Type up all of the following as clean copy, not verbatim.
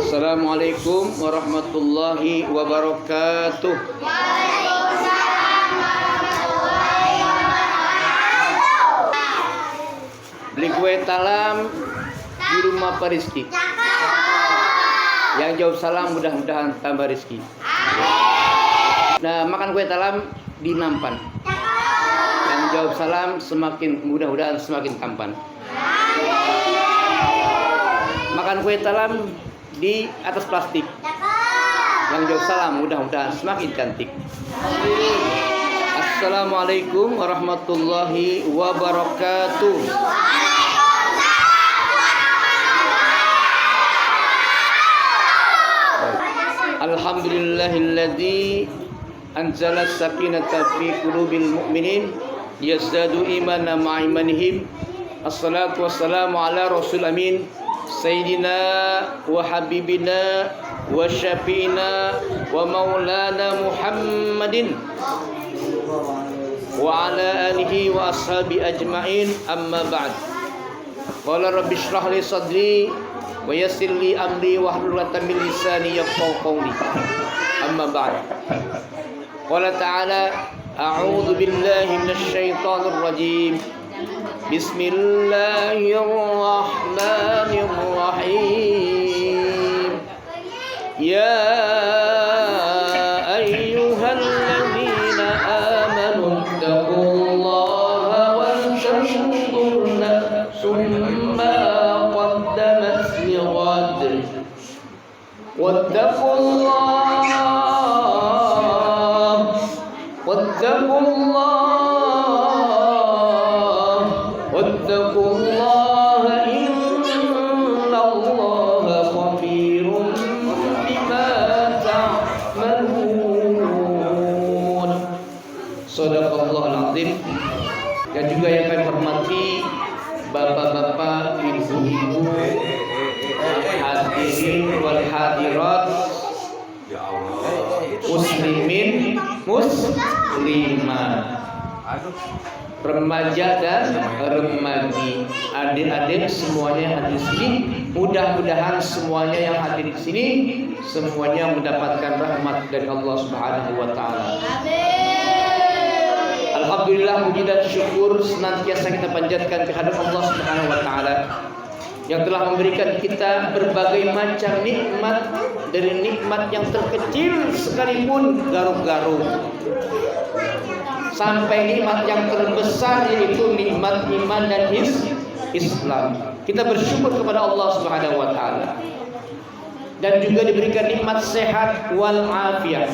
Assalamualaikum warahmatullahi wabarakatuh. Beli kue talam di rumah Pak Rizky. Yang jawab salam mudah-mudahan tambah rezeki. Nah, makan kue talam di nampan. Yang jawab salam semakin mudah-mudahan semakin tampan. Makan kue talam di atas plastik. Yang jawab salam mudah-mudahan semakin cantik. Assalamualaikum warahmatullahi wabarakatuh. Alhamdulillahilladzi anzala as-sakinata fi qulubil mu'minin yazdadu imanan ma'a imanihim. Assalatu wassalamu ala rasul amin sayyidina wa habibina wa syafi'ina wa maulana Muhammadin wa ala alihi wa ashabi ajma'in, amma ba'd. Qala rabbi shrah li sadri wa yassir li amri wahlul 'uqdatam min lisani yafqahu qawli, amma ba'd. Qala ta'ala a'udzu billahi minasy syaithanir rajim. Bismillahirrahmanirrahim. Ya ayyuhalladzina amanu taqullaha wal tanzur nafsum ma qaddamat lighad wattaqullaha innallaha khabirun bima ta'malun. Shadaqallahul azim. Dan juga yang kami hormati bapak-bapak, ibu-ibu, hadirin wal hadirat, muslimin muslimat, remaja dan remaji, adik-adik semuanya yang hadir di sini. Mudah-mudahan semuanya yang hadir di sini semuanya mendapatkan rahmat dari Allah Subhanahu wa taala. Alhamdulillah, puji dan syukur senantiasa kita panjatkan kehadirat Allah Subhanahu wa taala yang telah memberikan kita berbagai macam nikmat, dari nikmat yang terkecil sekalipun garuk-garuk sampai nikmat yang terbesar, yaitu nikmat iman dan Islam. Kita bersyukur kepada Allah Subhanahu wa taala. Dan juga diberikan nikmat sehat wal afiat.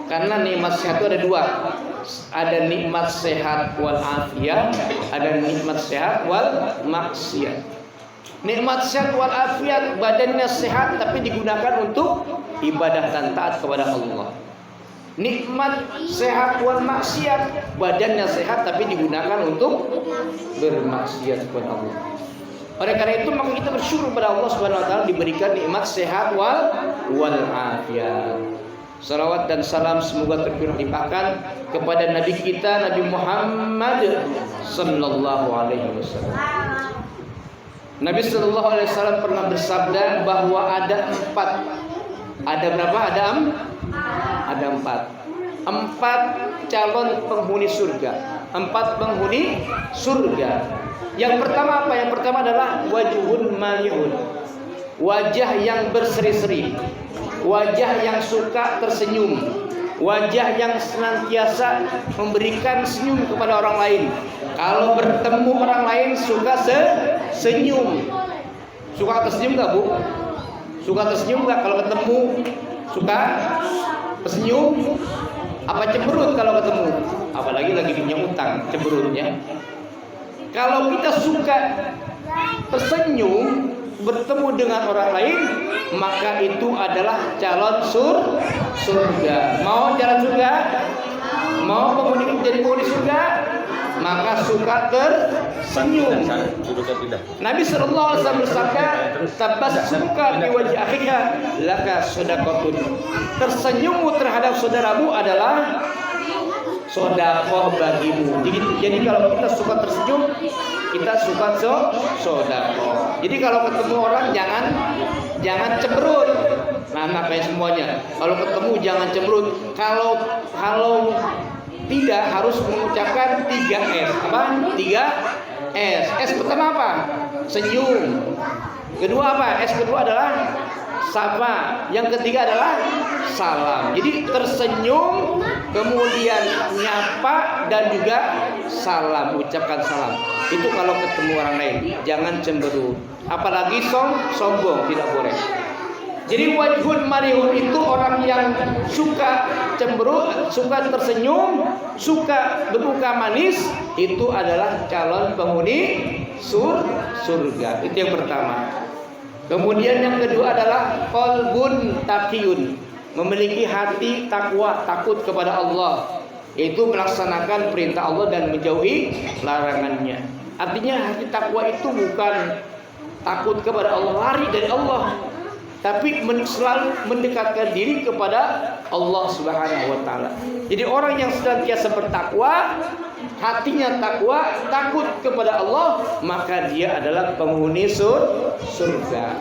Karena nikmat sehat itu ada dua. Ada nikmat sehat wal afiat, ada nikmat sehat wal maksiat. Nikmat sehat wal afiat, badannya sehat tapi digunakan untuk ibadah dan taat kepada Allah. Nikmat sehat wal maksiat, badannya sehat tapi digunakan untuk bermaksiat kepada Allah. Oleh karena itu maka kita bersyukur kepada Allah Subhanahu wa taala diberikan nikmat sehat wal afiat. Salawat dan salam semoga tercurah limpahkan kepada Nabi kita Nabi Muhammad sallallahu alaihi wasallam. Nabi sallallahu alaihi wasallam pernah bersabda bahwa ada empat. Ada berapa? Ada empat calon penghuni surga. Empat penghuni surga. Yang pertama apa? Yang pertama adalah wajhun malihun. Wajah yang berseri-seri. Wajah yang suka tersenyum. Wajah yang senantiasa memberikan senyum kepada orang lain. Kalau bertemu orang lain suka senyum. Suka tersenyum gak, Bu? Suka tersenyum gak kalau ketemu? Suka tersenyum? Apa cemberut kalau ketemu? Apalagi lagi punya utang, cemberutnya. Kalau kita suka tersenyum bertemu dengan orang lain, maka itu adalah calon surga. Mau jalan surga? Mau jadi penghuni surga? Maka suka tersenyum. Nabi sallallahu alaihi wasallam bersabda, "Tabassuka fi wajhi akhika laka shadaqatun." Tersenyummu terhadap saudaramu adalah sedekah bagimu. Jadi kalau kita suka tersenyum, kita suka sedekah. Jadi kalau ketemu orang jangan cemberut. Nah, ngapain semuanya? Kalau ketemu jangan cemberut. Kalau tidak harus mengucapkan 3 S. Apa? 3 S. S pertama apa? Senyum. Kedua apa? S kedua adalah sapa. Yang ketiga adalah salam. Jadi tersenyum, kemudian nyapa dan juga salam, ucapkan salam. Itu kalau ketemu orang lain, jangan cemberut. Apalagi sombong, tidak boleh. Jadi wajhun marihun itu orang yang suka cemberut, suka tersenyum, suka bermuka manis, itu adalah calon penghuni surga. Itu yang pertama. Kemudian yang kedua adalah qalbun taqiyun, memiliki hati takwa, takut kepada Allah, yaitu melaksanakan perintah Allah dan menjauhi larangannya. Artinya hati takwa itu bukan takut kepada Allah, lari dari Allah, tapi selalu mendekatkan diri kepada Allah Subhanahu wa taala. Jadi orang yang senantiasa bertakwa, hatinya takwa, takut kepada Allah, maka dia adalah penghuni surga.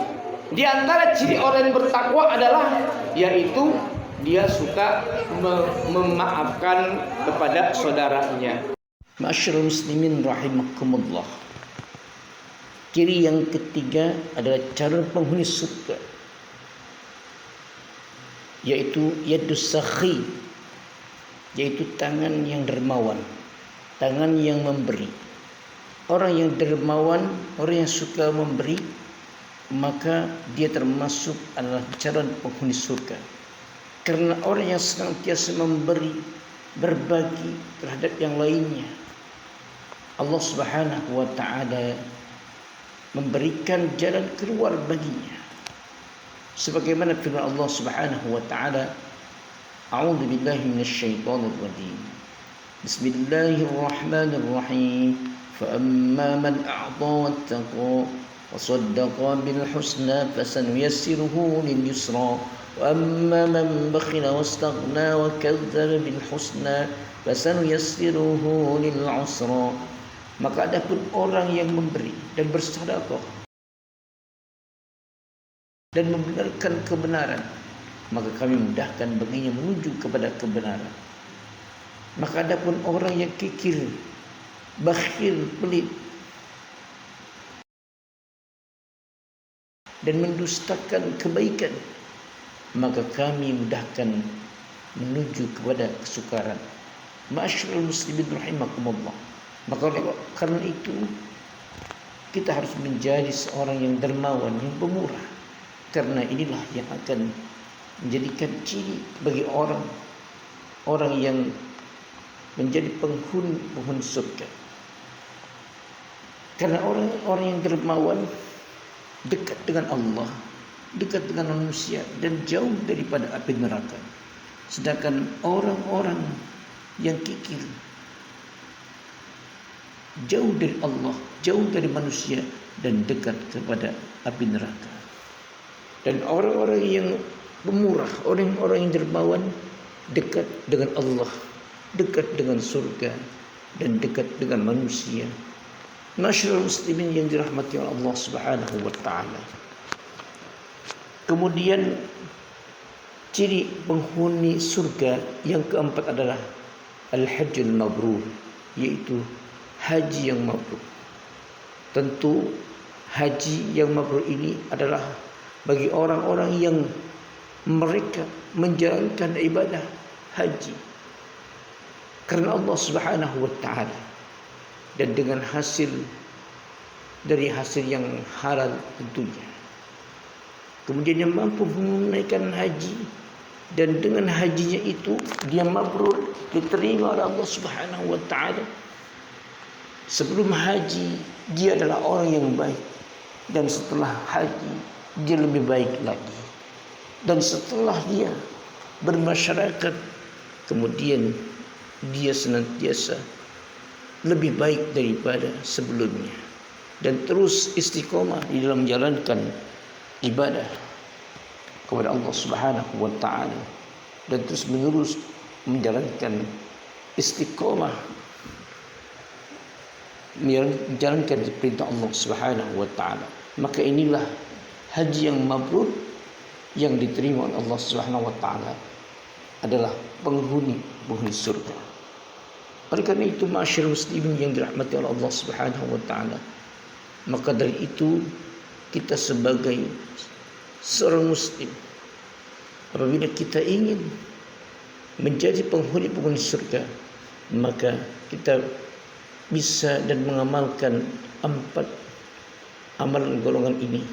Di antara ciri orang yang bertakwa adalah yaitu dia suka memaafkan kepada saudaranya. Ma'asyiral muslimin rahimakumullah. Ciri yang ketiga adalah calon penghuni surga, yaitu yadus sakhi, yaitu tangan yang dermawan, tangan yang memberi. Orang yang dermawan, orang yang suka memberi, maka dia termasuk adalah calon penghuni surga. Karena orang yang senantiasa memberi, berbagi terhadap yang lainnya, Allah Subhanahu wa taala memberikan jalan keluar baginya. Sebagaimana firman Allah Subhanahu wa taala, A'udzu billahi minasyaitonir rajim. Bismillahirrahmanirrahim. Fa amma man a'ta wattaqa wa saddaqa bil husna fasanuyassiruhu lil yusra. Wa amma man bakhila wastaghna wa kadzdzaba bil husna fasanuyassiruhu lil usra. Maka adapun orang yang memberi dan bersedekah dan membenarkan kebenaran, maka kami mudahkan baginya menuju kepada kebenaran. Maka adapun orang yang kikir, bakhil, pelit dan mendustakan kebaikan, maka kami mudahkan menuju kepada kesukaran. Ma'asyiral muslimin rahimakumullah. Maka karena itu kita harus menjadi seorang yang dermawan, yang pemurah. Karena inilah yang akan menjadikan ciri bagi orang yang menjadi penghuni surga. Karena orang yang dermawan dekat dengan Allah, dekat dengan manusia, dan jauh daripada api neraka. Sedangkan orang-orang yang kikir, jauh dari Allah, jauh dari manusia, dan dekat kepada api neraka. Dan orang-orang yang pemurah, orang-orang yang dermawan, dekat dengan Allah, dekat dengan surga, dan dekat dengan manusia. Ma'asyiral muslimin yang dirahmati oleh Allah Subhanahu wa taala. Kemudian ciri penghuni surga yang keempat adalah al-hajjul mabrur, yaitu haji yang mabrur. Tentu haji yang mabrur ini adalah bagi orang-orang yang mereka menjalankan ibadah haji karena Allah Subhanahu wa taala, dan dengan hasil yang halal tentunya. Kemudian yang mampu menunaikan haji, dan dengan hajinya itu dia mabrur, diterima oleh Allah Subhanahu wa taala. Sebelum haji dia adalah orang yang baik, dan setelah haji dia lebih baik lagi, dan setelah dia bermasyarakat kemudian dia senantiasa lebih baik daripada sebelumnya, dan terus istiqomah di dalam menjalankan ibadah kepada Allah Subhanahu wa taala, dan terus menerus menjalankan istiqomah menjalankan perintah Allah Subhanahu wa taala. Maka inilah haji yang mabrur yang diterima oleh Allah Subhanahu wa taala adalah penghuni surga. Oleh karena itu, ma'asyiral muslimin yang dirahmati oleh Allah Subhanahu wa taala, maka dari itu kita sebagai seorang muslim, apabila kita ingin menjadi penghuni surga, maka kita bisa dan mengamalkan 4 amalan golongan ini.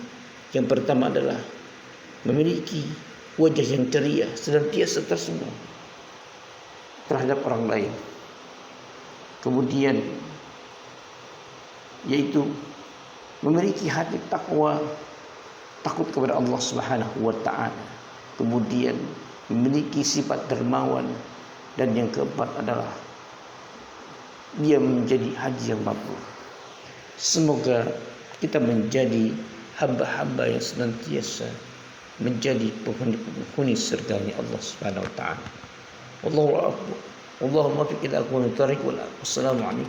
Yang pertama adalah memiliki wajah yang ceria, senantiasa tersenyum terhadap orang lain. Kemudian yaitu memiliki hati takwa, takut kepada Allah Subhanahu wa taala. Kemudian memiliki sifat dermawan, dan yang keempat adalah dia menjadi haji yang mabrur. Semoga kita menjadi hamba-hamba yang senantiasa menjadi penghuni surganya Allah Subhanahu wa taala. Wallahu a'lam. Allahumma fiq ila aqwamit thariq. Wassalamu alaikum.